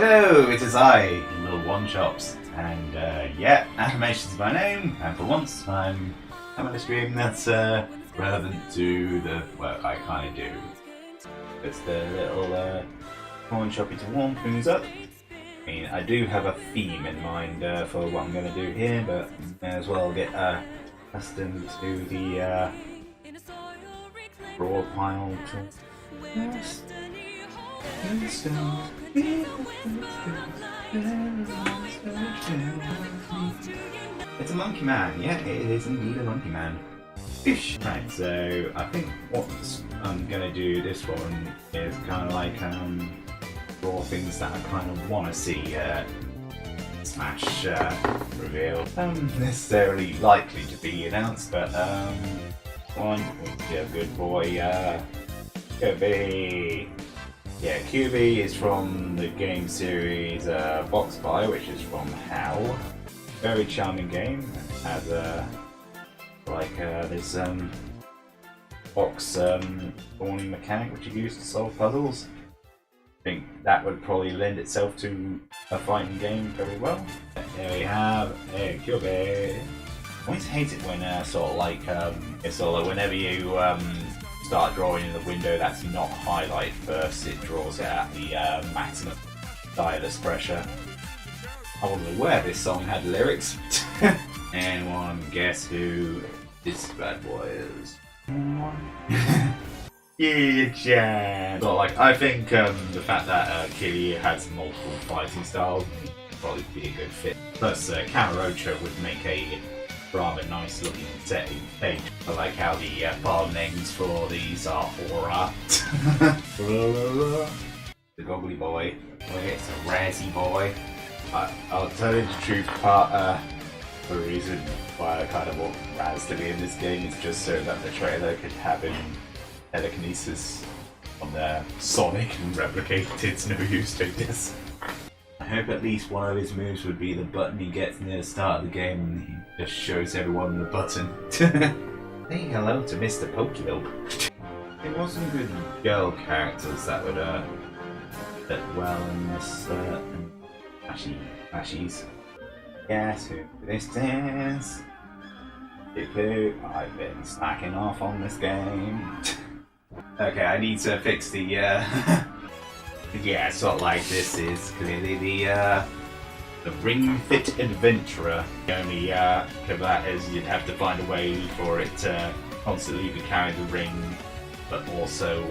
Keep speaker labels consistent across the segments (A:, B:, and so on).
A: Hello, it is I, Little Wonchops, and yeah, animation's my name, and for once I'm having a stream that's relevant to the work I kind of do. It's the little Wonchoppy to warm things up. I mean, I do have a theme in mind for what I'm going to do here, but may as well get accustomed to the broad pile to... Yes. It's a monkey man, yeah, it is indeed a monkey man. Fish! Right, so I think what I'm gonna do this one is kind of like draw things that I kind of want to see Smash reveal. Necessarily likely to be announced, but one would be a good boy. Kirby. Yeah, QB is from the game series Box Buy, which is from HAL. Very charming game. It has this box spawning mechanic which you use to solve puzzles. I think that would probably lend itself to a fighting game very well. There we have QB. I always hate it when it's sort of like whenever you start drawing in the window that's not highlight first, it draws it at the maximum stylus pressure. I wasn't aware this song had lyrics. Anyone guess who this bad boy is? Yeah, so like I think the fact that Kiryu has multiple fighting styles would probably be a good fit. Plus Kamurocho would make a rather nice looking setting page. I like how the file names for these are Aura. The Gobbly Boy. It's a Razzie Boy. I'll tell you the truth, the reason why I kind of want Raz to be in this game is just so that the trailer could have him telekinesis on their Sonic and replicate its no use to this. I hope at least one of his moves would be the button he gets near the start of the game and he just shows everyone the button. Say hello to Mr. Pokelope. It wasn't good girl characters that would fit well in this Ashies. Guess who this is? Poo, I've been slacking off on this game. Okay, I need to fix the yeah, sort of like this is clearly the Ring Fit Adventurer. The only caveat is you'd have to find a way for it to constantly be carrying the ring, but also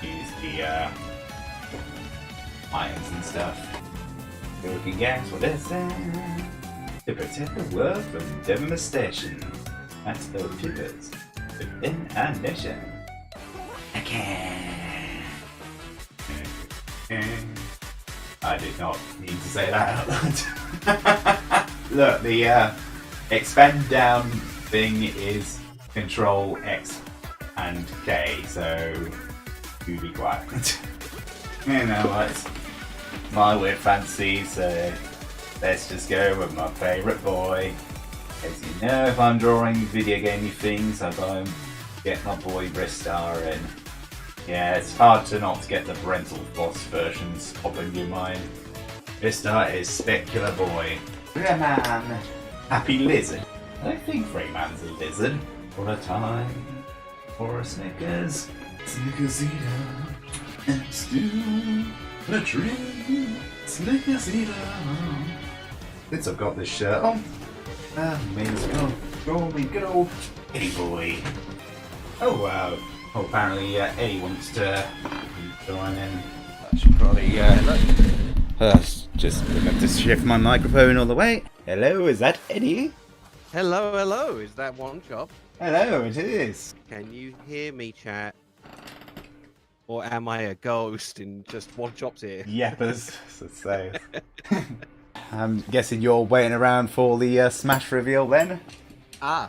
A: use the irons and stuff. So we can guess what this is. To protect the world from devastation. That's the pivots within our nation. I did not need to say that out loud. Look, the expand down thing is Control X and K, so you be quiet. You know, it's my weird fancy, so let's just go with my favourite boy. As you know, if I'm drawing video gamey things, I go and get my boy Bristar in. Yeah, it's hard to not get the parental boss versions popping in your mind. Bristar is Specular Boy. Rayman. Happy Lizard. I don't think Rayman's a lizard. What a time for a Snickers. Snickers eater. And still a dream. Snickers eater. Since I've got this shirt on, may as well draw me good old Eddie boy. Oh wow. Oh, apparently Eddie wants to join in. I should probably just have to shift my microphone all the way. Hello, is that Eddie?
B: Hello, is that Wonchop?
A: Hello, it is.
B: Can you hear me, chat? Or am I a ghost in just Wonchop's ear?
A: Yeppers, so. I'm guessing you're waiting around for the Smash reveal then?
B: Ah,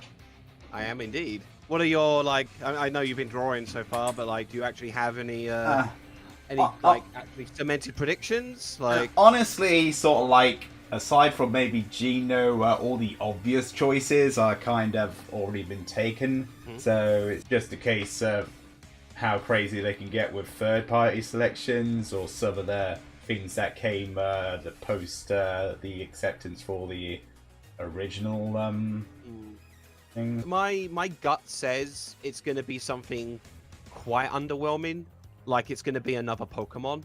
B: I am indeed. What are your, like, I know you've been drawing so far, but, like, do you actually have any actually cemented predictions? Like,
A: honestly, sort of like, aside from maybe Geno, all the obvious choices are kind of already been taken. So it's just a case of how crazy they can get with third-party selections or some of the things that came the post the acceptance for the original thing.
B: My gut says it's going to be something quite underwhelming, like it's going to be another Pokemon,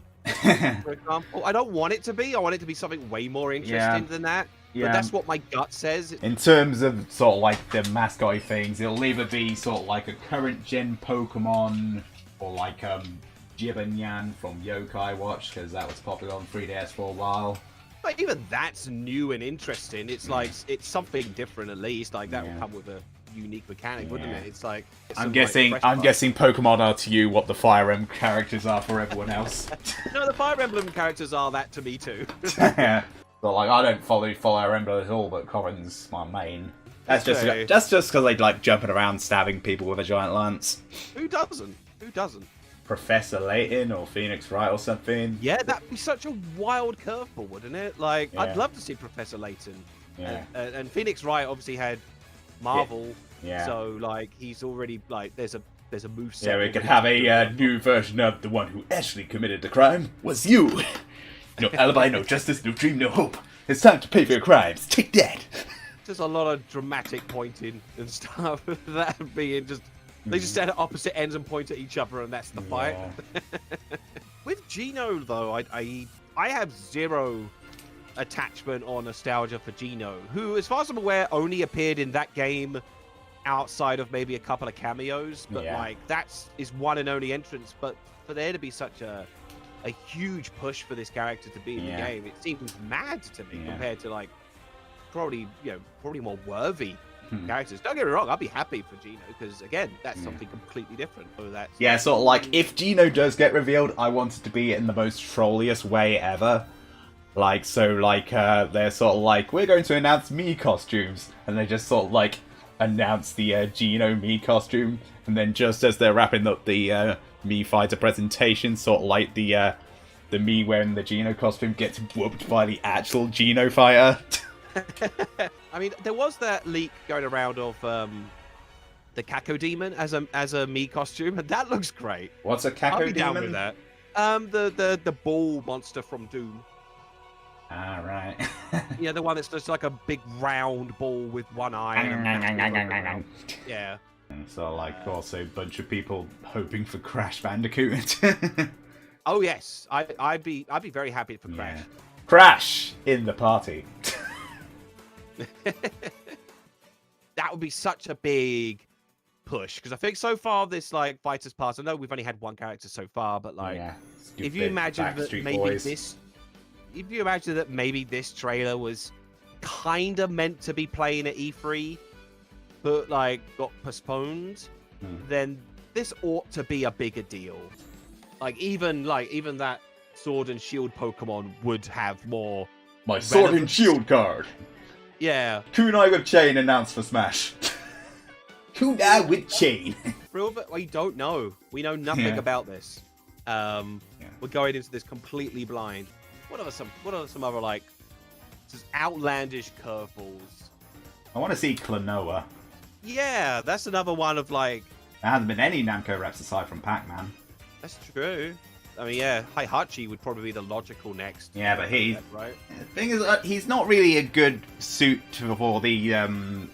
B: for example. I don't want it to be. I want it to be something way more interesting than that.
A: Yeah.
B: But that's what my gut says.
A: In terms of sort of like the mascot things, it'll either be sort of like a current gen Pokemon or like Jibanyan from Yokai Watch, because that was popular on 3DS for a while.
B: But even that's new and interesting. It's like it's something different at least. Like that will come with a unique mechanic, wouldn't it? It's like
A: I'm guessing Pokemon are to you what the Fire Emblem characters are for everyone else.
B: No, the Fire Emblem characters are that to me too.
A: Yeah. But like I don't follow Fire Emblem at all, but Corrin's my main. That's just because they like jumping around stabbing people with a giant lance.
B: Who doesn't? Who doesn't?
A: Professor Layton or Phoenix Wright or something.
B: Yeah, that'd be such a wild curveball, wouldn't it? Like, I'd love to see Professor Layton.
A: Yeah.
B: And Phoenix Wright obviously had Marvel.
A: Yeah.
B: So, like, he's already, like, there's a moveset.
A: Yeah, we could have a new version of the one who actually committed the crime was you. No alibi, no justice, no dream, no hope. It's time to pay for your crimes. Take that.
B: There's a lot of dramatic pointing and stuff. That being just... They just stand at opposite ends and point at each other, and that's the fight. With Geno, though, I have zero attachment or nostalgia for Geno, who, as far as I'm aware, only appeared in that game outside of maybe a couple of cameos. But like is one and only entrance. But for there to be such a huge push for this character to be in the game, it seems mad to me compared to like probably more worthy characters. Don't get me wrong, I'll be happy for Geno because again, that's something completely different. So that's
A: sort of like if Geno does get revealed, I want it to be in the most trolliest way ever. Like they're sort of like, we're going to announce Mii costumes, and they just sort of like announce the Geno Mii costume, and then just as they're wrapping up the Mii fighter presentation, sort of like the Mii wearing the Geno costume gets whooped by the actual Geno fighter.
B: I mean, there was that leak going around of the Kako Demon as a Mii costume, and that looks great.
A: What's a Kako
B: I'll be
A: Demon?
B: down with that. The ball monster from Doom.
A: Ah, right.
B: Yeah, the one that's just like a big round ball with one eye. Yeah.
A: And so, like, also a bunch of people hoping for Crash Bandicoot.
B: Oh yes, I'd be very happy for Crash.
A: Crash in the party.
B: That would be such a big push because I think so far this like Fighters Pass, I know we've only had one character so far, but like if you imagine that maybe this trailer was kind of meant to be playing at E3 but like got postponed, then this ought to be a bigger deal. Like even that Sword and Shield Pokemon would have more.
A: My Sword and Shield card.
B: Yeah.
A: Kunai with chain announced for Smash. Kunai with chain.
B: We don't know. We know nothing about this. We're going into this completely blind. What are some other like just outlandish curveballs?
A: I want to see Klonoa.
B: Yeah, that's another one of like.
A: There hasn't been any Namco reps aside from Pac-Man.
B: That's true. I mean, yeah, Heihachi would probably be the logical next.
A: Yeah, but
B: right?
A: The thing is, he's not really a good suit for the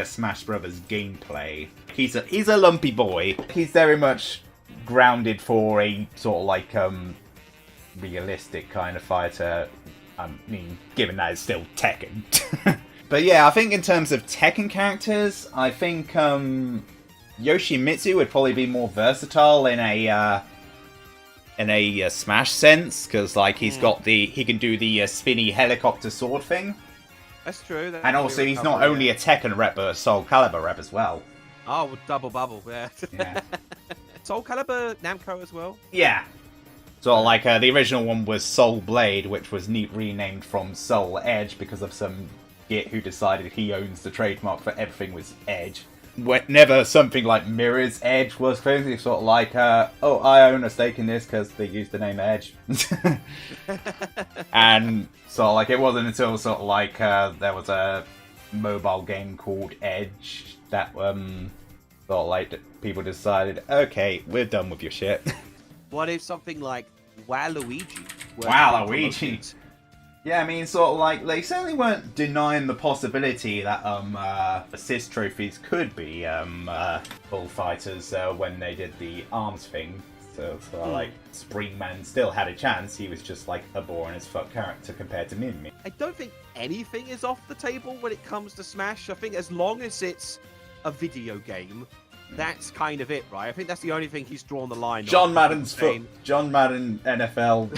A: Smash Brothers gameplay. He's a lumpy boy. He's very much grounded for a sort of like realistic kind of fighter. I mean, given that it's still Tekken. But yeah, I think in terms of Tekken characters, I think Yoshimitsu would probably be more versatile in a Smash sense, because like he can do the spinny helicopter sword thing.
B: That's true.
A: And also he's not only a Tekken rep but a Soul Calibur rep as well.
B: Oh, double bubble, yeah. Soul Calibur Namco as well.
A: Yeah. So like the original one was Soul Blade, which was renamed from Soul Edge because of some git who decided he owns the trademark for everything with Edge. Whenever something like Mirror's Edge was crazy, sort of like, I own a stake in this because they used the name Edge. And so, like, it wasn't until sort of like there was a mobile game called Edge that Sort of like people decided, okay, we're done with your shit.
B: What if something like Waluigi?
A: Waluigi. Yeah, I mean, sort of like, they certainly weren't denying the possibility that assist trophies could be bullfighters when they did the arms thing. So like, Springman still had a chance. He was just like a boring as fuck character compared to Mimi.
B: I don't think anything is off the table when it comes to Smash. I think as long as it's a video game, that's kind of it, right? I think that's the only thing he's drawn the line on.
A: John Madden NFL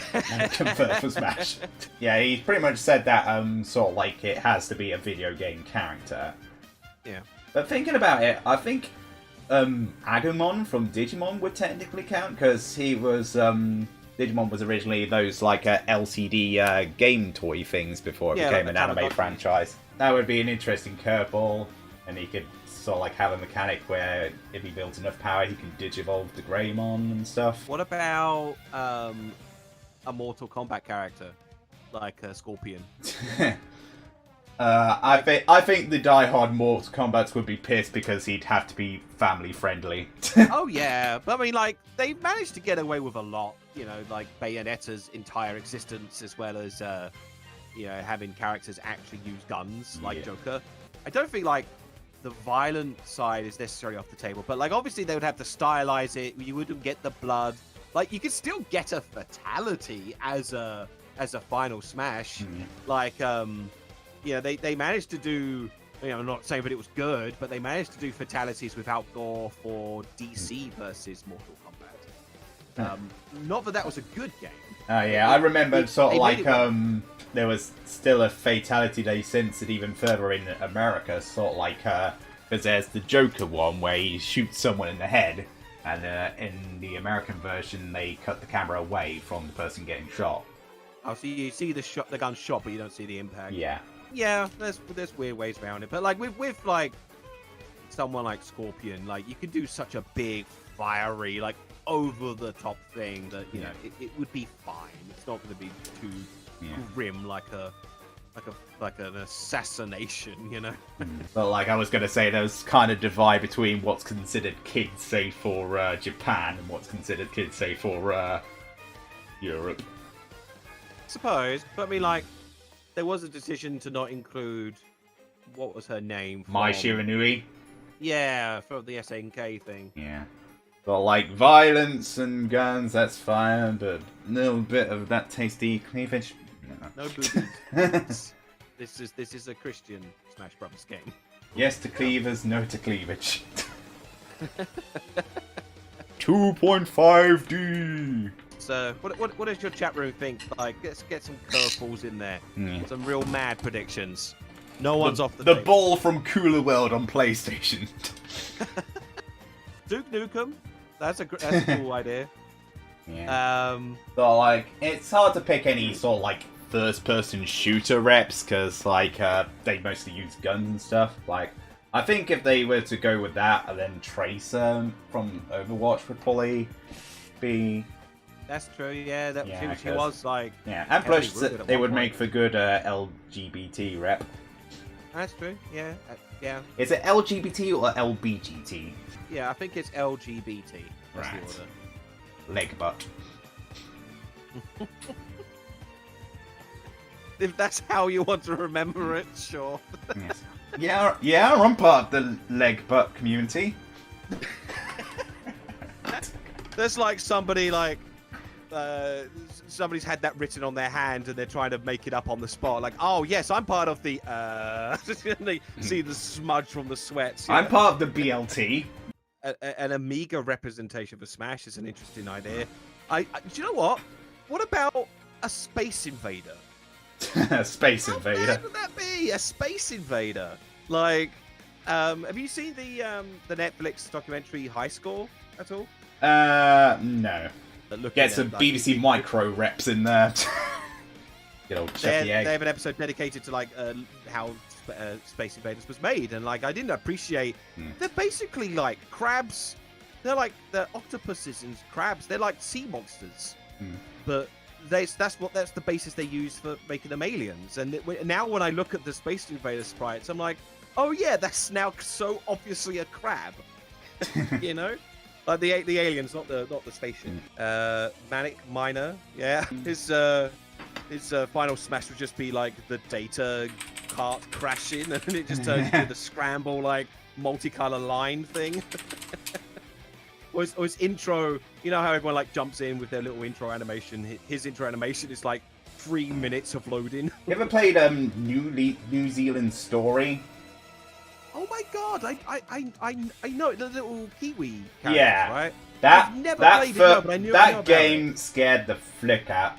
A: confirmed for Smash. Yeah, he pretty much said that sort of like it has to be a video game character.
B: Yeah.
A: But thinking about it, I think Agumon from Digimon would technically count, because he was Digimon was originally those like LCD game toy things before it became an anime franchise. That would be an interesting curveball, and he could sort of like have a mechanic where if he built enough power, he can digivolve the Greymon and stuff.
B: What about a Mortal Kombat character like Scorpion?
A: I think the diehard Mortal Kombats would be pissed because he'd have to be family friendly.
B: Oh yeah, but I mean, like, they managed to get away with a lot. You know, like Bayonetta's entire existence, as well as having characters actually use guns like Joker. I don't think like the violent side is necessarily off the table, but like obviously they would have to stylize it. You wouldn't get the blood. Like, you could still get a fatality as a final Smash. Like they managed to do. I'm not saying that it was good, but they managed to do fatalities without gore for DC versus Mortal Kombat. Not that was a good game.
A: Oh yeah, I remember sort of like there was still a fatality they censored even further in America, sort of like because there's the Joker one where he shoots someone in the head, and in the American version they cut the camera away from the person getting shot.
B: Oh, so you see the gun shot, but you don't see the impact.
A: Yeah.
B: Yeah, there's weird ways around it, but like with like someone like Scorpion, like you could do such a big, fiery, like over the top thing that it would be fine. It's not going to be too grim like an assassination,
A: But like I was going to say, there's kind of divide between what's considered kids safe for Japan and what's considered kids safe for Europe.
B: I suppose, but I mean, like, there was a decision to not include, what was her name?
A: Mai Shiranui?
B: Yeah, for the SNK thing.
A: Yeah. But like, violence and guns, that's fine, but a little bit of that tasty cleavage.
B: No boobies. This is a Christian Smash Brothers game.
A: Yes to cleavers, no to cleavage. 2.5D!
B: So, what does your chat room think? Like, let's get some curveballs in there. Some real mad predictions. No one's off the table.
A: Ball from Cooler World on PlayStation.
B: Duke Nukem. That's a cool idea.
A: Yeah. So like, it's hard to pick any sort of like first-person shooter reps because like they mostly use guns and stuff. Like, I think if they were to go with that, and then Tracer from Overwatch would probably be.
B: That's true, yeah. She was like.
A: Yeah, and plus they would make for good LGBT rep.
B: That's true, yeah. Yeah.
A: Is it LGBT or LBGT?
B: Yeah, I think it's LGBT. That's
A: right.
B: The order.
A: Leg butt.
B: If that's how you want to remember it, sure.
A: Yes. Yeah, I'm part of the leg butt community.
B: There's like somebody like somebody's had that written on their hand and they're trying to make it up on the spot. Like, oh yes, I'm part of the. They see the smudge from the sweats.
A: I'm part of the BLT.
B: An Amiga representation for Smash is an interesting idea. Do you know what? What about a Space Invader?
A: A Space Invader.
B: How bad would that be? A Space Invader. Like, have you seen the Netflix documentary High Score at all?
A: No. Get some like, BBC Micro reps in there. Good old Chucky Egg.
B: They have an episode dedicated to like how Space Invaders was made, and like I didn't appreciate. They're basically like crabs. They're like the octopuses and crabs. They're like sea monsters, but that's the basis they use for making them aliens. And now when I look at the Space Invaders sprites, I'm like, oh yeah, that's now so obviously a crab. You know, like the aliens, not the spaceship. Manic Miner, yeah. His final smash would just be like the data cart crashing, and it just turns into the scramble like multicolor line thing. or his intro, you know how everyone like jumps in with their little intro animation. His intro animation is like 3 minutes of loading.
A: You ever played New Zealand Story?
B: Oh my god, I know the little Kiwi characters,
A: Yeah,
B: right?
A: that
B: I've never played it, no, but I knew
A: that
B: about
A: game
B: it.
A: scared the frick out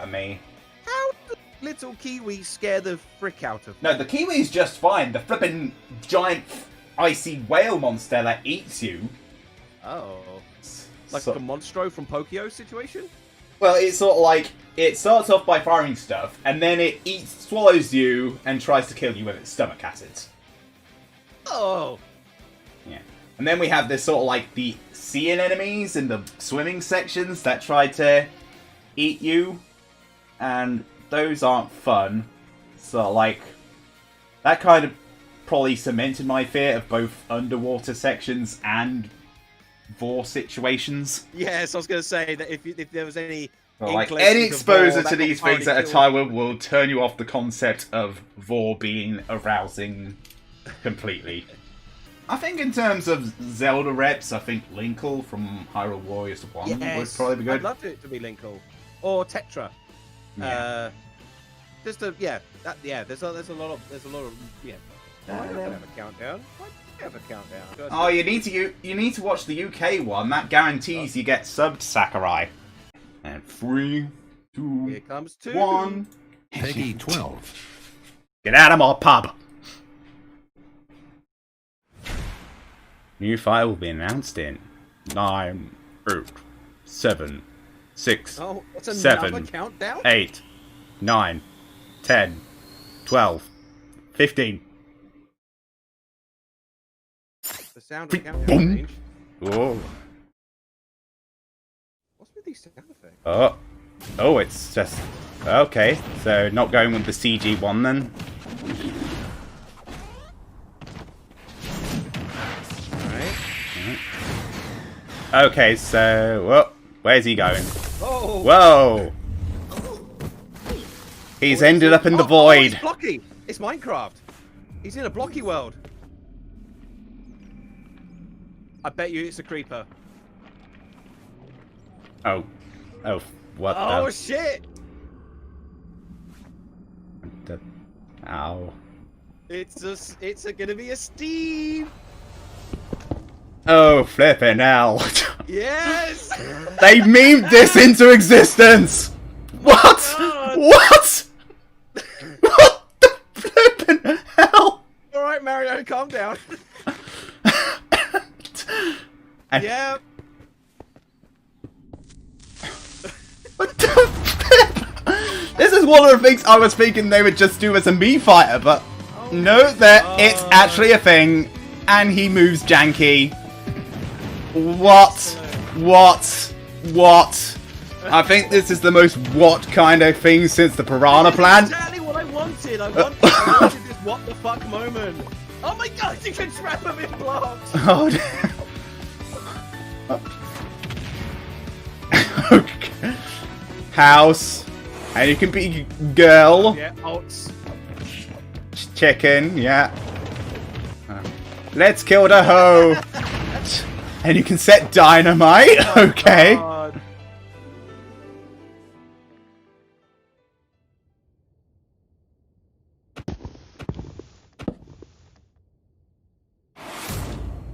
A: of me.
B: How did little Kiwi scare the frick out of me?
A: No, the Kiwi's just fine. The flipping giant icy whale monster that eats you.
B: Oh, like a Monstro from Pokio situation?
A: Well, it's sort of like, it starts off by firing stuff, and then it swallows you, and tries to kill you with its stomach acid.
B: Oh.
A: Yeah. And then we have this sort of like the seeing enemies in the swimming sections that try to eat you, and those aren't fun. So, like, that kind of probably cemented my fear of both underwater sections and vor situations.
B: Yes, I was going to say that if there was any...
A: Well, like, any exposure to these things at a time will turn you off the concept of vor being arousing completely. I think in terms of Zelda reps, I think Linkle from Hyrule Warriors 1 would probably be good.
B: I'd love it to be Linkle. Or Tetra.
A: Yeah.
B: There's a lot of yeah. Why do I have a countdown? Why do I have a countdown?
A: Oh, you need to watch the UK one. That guarantees you get subbed, Sakurai. And 3, 2,
B: Here comes 2.
A: 1.
C: Peggy 12.
A: Get out of my pub. New file will be announced in 9, 8, 7, 6,
B: Oh, what's another
A: 7,
B: countdown?
A: 8, 9, 10, 12, 15.
B: The sound of countdown
A: Boom.
B: change.
A: Whoa.
B: What's with these sound effects?
A: Oh. Oh, it's just... Okay, so not going with the CG one then. Okay, so... Whoa, where's he going?
B: Oh.
A: Whoa! He's ended up in the void.
B: It's blocky. It's Minecraft. He's in a blocky world. I bet you it's a creeper.
A: Oh. Oh, what
B: Oh, shit!
A: the... Ow.
B: It's gonna be a Steve!
A: Oh, flippin' hell.
B: Yes!
A: They memed this into existence! What?
B: God.
A: What? What the flippin' hell?
B: Alright, Mario, calm down.
A: And
B: Yeah.
A: what the flip? This is one of the things I was thinking they would just do as a Mii fighter, but no, it's actually a thing, and he moves janky. What? What? What? I think this is the most what kind of thing since the Piranha Plant.
B: Exactly what I wanted. I wanted this what the fuck moment. Oh my god, you can trap him in blocks.
A: Oh, damn. Okay. House. And you can be girl.
B: Yeah, ults.
A: Chicken, yeah. Let's kill the hoe. And you can set dynamite. Okay.
B: God.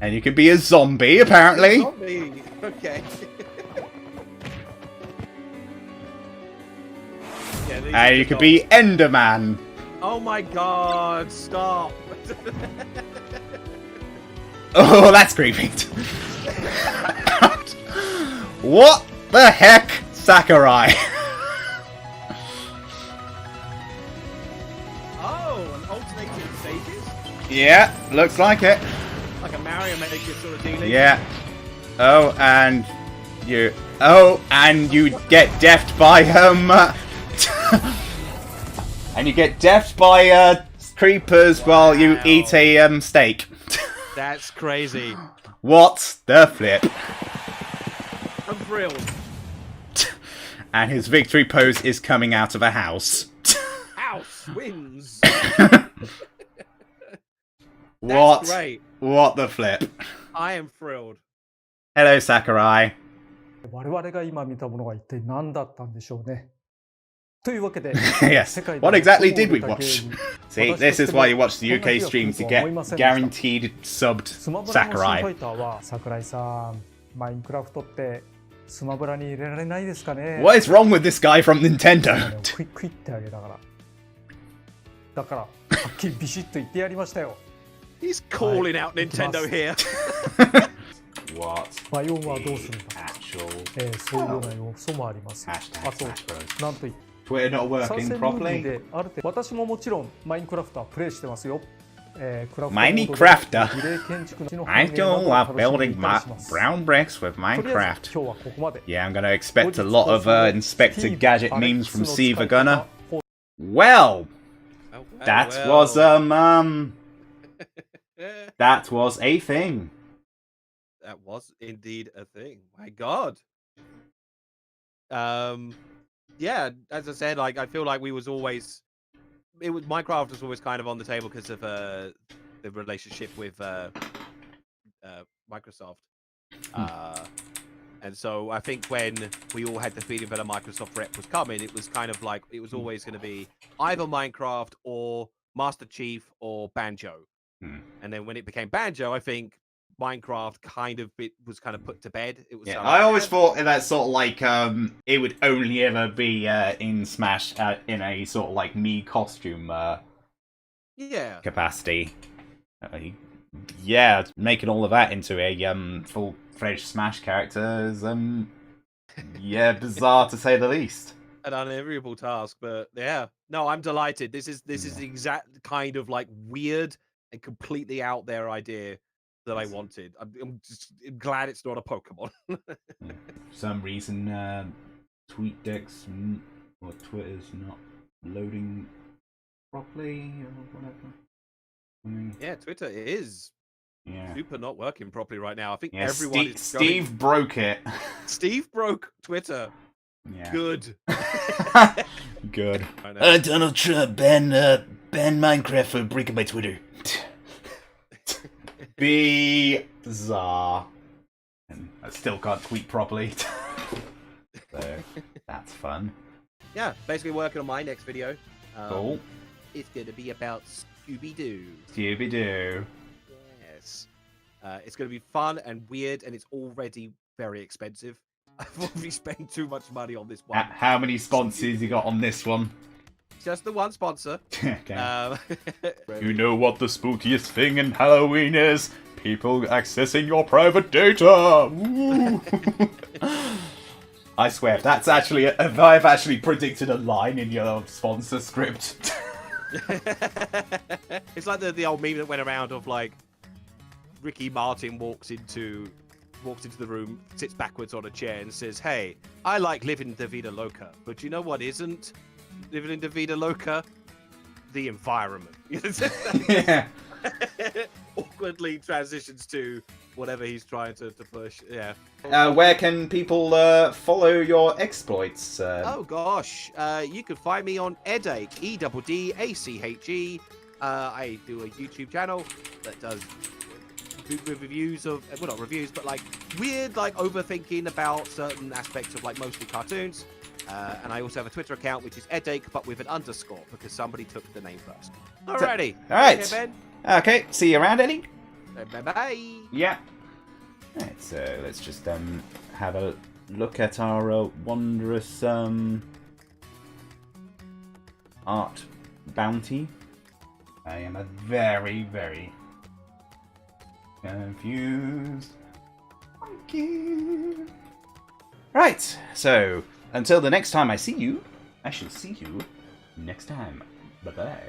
A: And you can be a zombie, apparently.
B: Zombie. Okay. Yeah, these are
A: And you
B: the
A: can be
B: dogs.
A: Enderman.
B: Oh my god, stop.
A: Oh, that's creepy. What the heck, Sakurai?
B: Oh, an alternating stages?
A: Yeah, looks like it.
B: Like a Mario Maker sort of dealing.
A: Yeah. Oh, and you. Oh, and you get deafed by and you get deafed by creepers while you eat a steak.
B: That's crazy.
A: What the flip?
B: I'm thrilled.
A: And his victory pose is coming out of a house.
B: House wins.
A: What?
B: That's great.
A: What the flip?
B: I am thrilled.
A: Hello, Sakurai.
D: 我々が今見たものが一体何だったんでしょうね。というわけで、
A: Yes. What exactly did we watch? See, this is why you watch the UK streams to get guaranteed subbed
D: スマブラの新ファ
A: Sakurai.
D: イターは桜井さん、マインクラフトってスマブラに入れられないですかね。
A: What is wrong with this guy from Nintendo?
D: クイックイってあげたから。だからはっきりビシッと言ってやりましたよ。
B: He's calling out Nintendo here.
A: What?
D: バイオンはどうするんだ。
A: Actual
D: そういうような要素もあります。あ
A: hashtag
D: と
A: Smash Bros.
D: なんといって
A: Twitter not
D: 参
A: working
D: 戦ルール
A: properly?
D: である程度私ももちろんマインクラフトはプレイしてますよ。クラフト
A: マインクラフト
D: モードでリレー建築の
A: I
D: 繁栄など
A: don't
D: を
A: love
D: 楽しんで
A: building
D: いたりします。
A: brown bricks with
D: とりあえず
A: Minecraft.
D: 今日はここまで。
A: Yeah, I'm gonna expect a lot of Inspector Gadget memes from Siva Gunner. Well, that was that was a thing.
B: That was indeed a thing. My God. Yeah, as I said, like I feel like we was always, it was Minecraft was always kind of on the table because of the relationship with Microsoft. And so I think when we all had the feeling that a Microsoft rep was coming, it was kind of like it was always going to be either Minecraft or Master Chief or Banjo. And then when it became Banjo, I think Minecraft was kind of put to bed. It was
A: Yeah, I always thought that sort of like it would only ever be in Smash in a sort of like me costume
B: yeah
A: capacity. Yeah, making all of that into a full-fledged Smash character is yeah, bizarre to say the least.
B: an unenviable task, but yeah, no, I'm delighted. This is the exact kind of like weird and completely out there idea that I wanted. I'm just glad it's not a Pokemon.
A: For some reason, TweetDeck's or Twitter's not loading properly or whatever.
B: Yeah, Twitter is
A: Yeah.
B: super not working properly right now. I think
A: Yeah,
B: everyone is
A: Steve broke it.
B: Steve broke Twitter.
A: Yeah.
B: Good.
A: Good.
B: I know.
A: Donald Trump ban Minecraft for breaking my Twitter. Bizarre. And I still can't tweet properly. So that's fun.
B: Yeah, basically working on my next video.
A: Cool.
B: It's going to be about Scooby-Doo.
A: Scooby-Doo.
B: Yes. It's going to be fun and weird, and it's already very expensive. I've already spent too much money on this one.
A: How many sponsors you got on this one?
B: Just the one sponsor.
A: Okay. You know what the spookiest thing in Halloween is? People accessing your private data! Woo. I swear, that's actually if I've actually predicted a line in your sponsor script.
B: It's like the old meme that went around of like Ricky Martin walks into the room, sits backwards on a chair and says, "Hey, I like living the vida loca, but you know what isn't living in the vida loca? The environment."
A: Yeah.
B: Awkwardly transitions to whatever he's trying to push. Yeah.
A: Where can people follow your exploits?
B: Oh gosh, you can find me on Eddache, Eddache. I do a YouTube channel that does reviews of, well, not reviews, but like weird, like overthinking about certain aspects of like mostly cartoons. And I also have a Twitter account which is Eddache, but with an underscore because somebody took the name first. Alrighty.
A: All right.
B: Okay, Ben.
A: Okay. See you around, Eddie.
B: Bye bye.
A: Yeah. Right, so let's just have a look at our wondrous art bounty. I am a very, very confused. Thank you. Right, so until the next time I see you, I shall see you next time. Bye bye.